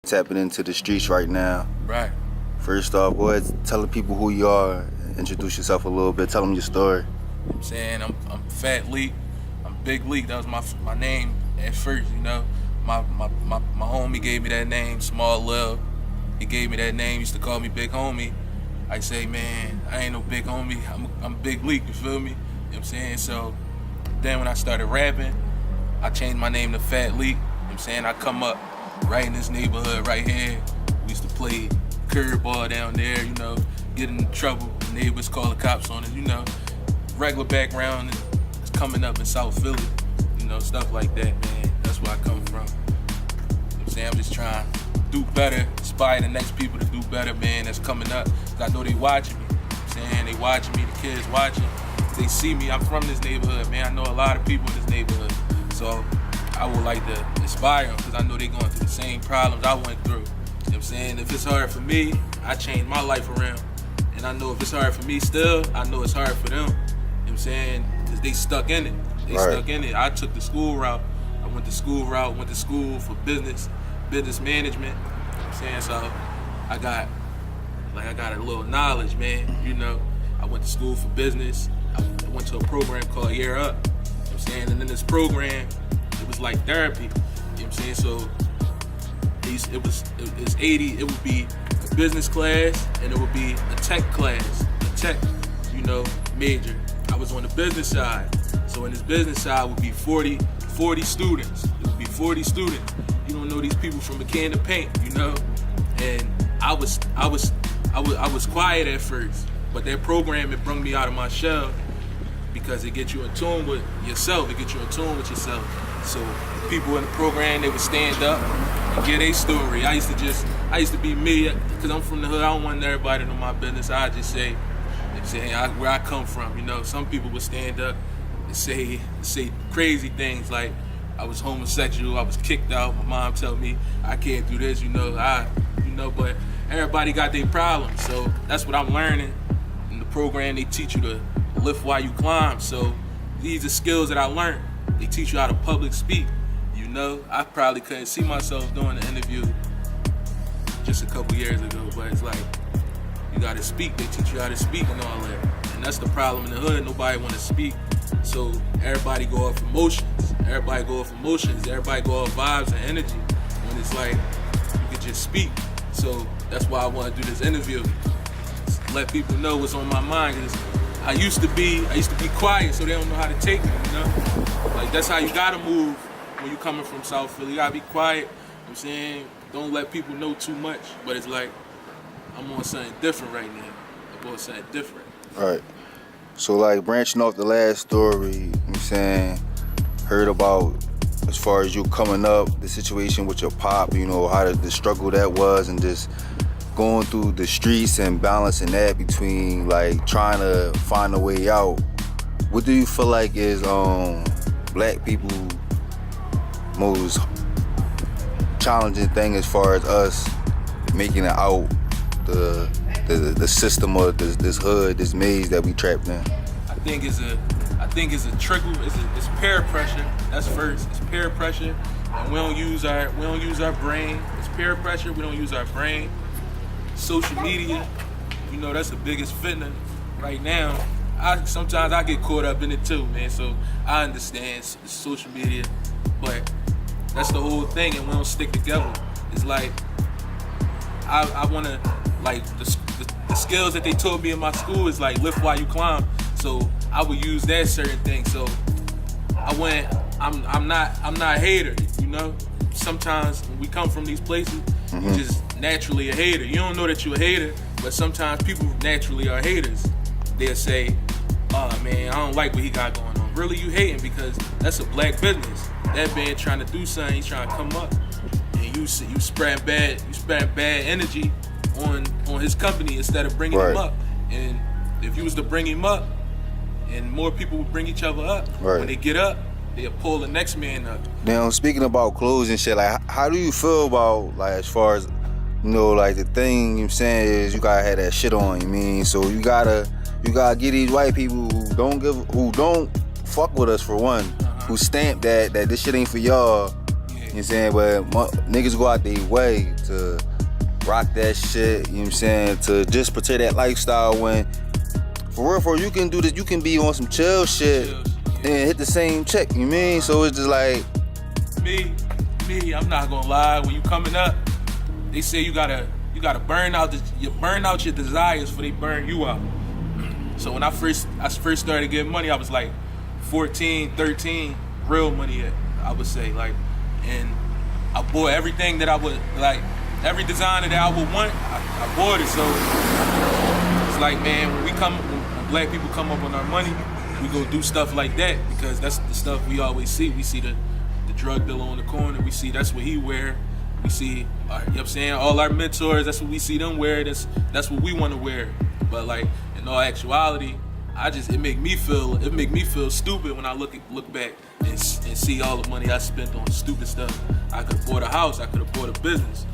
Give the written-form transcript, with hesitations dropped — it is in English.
tapping into the streets right now. Right. First off, go ahead, tell the people who you are, introduce yourself a little bit, tell them your story. You know what I'm saying? I'm Fat Leek. I'm Big Leek. That was my name at first, you know. My homie gave me that name, Small Lil. He gave me that name, used to call me Big Homie. I say, man, I ain't no big homie. I'm Big Leek, you feel me? You know what I'm saying? So then when I started rapping, I changed my name to Fat Leek. You know what I'm saying? I come up right in this neighborhood right here. We used to play curveball down there, you know, get in trouble. The neighbors call the cops on us, you know. Regular background is coming up in South Philly, you know, stuff like that, man. That's where I come from. You know what I'm saying? I'm just trying to do better, inspire the next people to do better, man, that's coming up. 'Cause I know they watching me. You know what I'm saying? They watching me, the kids watching. They see me, I'm from this neighborhood, man. I know a lot of people in this neighborhood. So I would like to inspire them because I know they're going through the same problems I went through. You know what I'm saying? If it's hard for me, I changed my life around. And I know if it's hard for me still, I know it's hard for them. You know what I'm saying? Because they stuck in it. Stuck in it. I took the school route. I went to school for business management. You know what I'm saying? So I got a little knowledge, man. You know, I went to school for business. I went to a program called Year Up. You know what I'm saying? And in this program, it was like therapy. You know what I'm saying? So it's 80, it would be a business class and it would be a tech class, a tech, you know, major. I was on the business side. So in this business side would be 40 students. It would be 40 students. You don't know these people from a can of paint, you know? And I was quiet at first, but that program, it brought me out of my shell because it gets you in tune with yourself. So people in the program, they would stand up and give their story. I used to be me, because I'm from the hood. I don't want everybody to know my business. I just say where I come from. You know, some people would stand up and say crazy things like I was homosexual, I was kicked out. My mom told me I can't do this. But everybody got their problems. So that's what I'm learning. In the program, they teach you to lift while you climb. So these are skills that I learned. They teach you how to public speak. You know, I probably couldn't see myself doing an interview just a couple years ago, but it's like, you gotta speak. They teach you how to speak and all that. And that's the problem in the hood. Nobody wanna speak. So everybody go off emotions. Everybody go off vibes and energy. When it's like, you could just speak. So that's why I wanna do this interview. Let people know what's on my mind. 'Cause I used to be quiet, so they don't know how to take me, you know? Like, that's how you gotta move when you coming from South Philly. You gotta be quiet, you know what I'm saying? Don't let people know too much, but it's like, I'm on something different right now. Right. So, like, branching off the last story, you know what I'm saying, heard about, as far as you coming up, the situation with your pop, you know, how the struggle that was, and just going through the streets and balancing that between, like, trying to find a way out. What do you feel like is black people most challenging thing as far as us making it out the system or this hood, this maze that we trapped in? I think it's a trickle. It's peer pressure. That's first. It's peer pressure, and we don't use our brain. It's peer pressure. We don't use our brain. Social media, you know, that's the biggest fitna right now. Sometimes I get caught up in it too, man. So I understand social media, but that's the whole thing, and we don't stick together. It's like I wanna, like, the skills that they taught me in my school is like lift while you climb. So I would use that certain thing. So I'm not a hater, you know. Sometimes when we come from these places, you just naturally a hater. You don't know that you're a hater, but sometimes people naturally are haters. They'll say, oh man, I don't like what he got going on. Really, you hating because that's a black business. That man trying to do something, he's trying to come up. And you spread bad energy on his company instead of bringing him up. And if you was to bring him up, and more people would bring each other up, when they get up, they'll pull the next man up. Now, speaking about clothes and shit, like, how do you feel about, like, as far as, you know, like, the thing you're saying is you gotta have that shit on, you mean? So you gotta get these white people who don't fuck with us, for one, who stamp that this shit ain't for y'all. Yeah. know what I'm saying? But niggas go out their way to rock that shit, you know what I'm saying? To just portray that lifestyle when, for real, you can do this, you can be on some chill shit and hit the same check, you mean? So it's just like... Me, I'm not gonna lie, when you coming up, they say you gotta burn out your desires before they burn you out. So when I first started getting money, I was like 14, 13, real money, I would say, like, and I bought everything that I would, like, every designer that I would want, I bought it. So it's like, man, when black people come up on our money, we go do stuff like that because that's the stuff we always see. We see the drug dealer on the corner, we see that's what he wear. We see, you know what I'm saying, all our mentors, that's what we see them wear, that's what we want to wear. But like, in all actuality, it make me feel stupid when I look back and see all the money I spent on stupid stuff. I could have bought a house, I could have bought a business.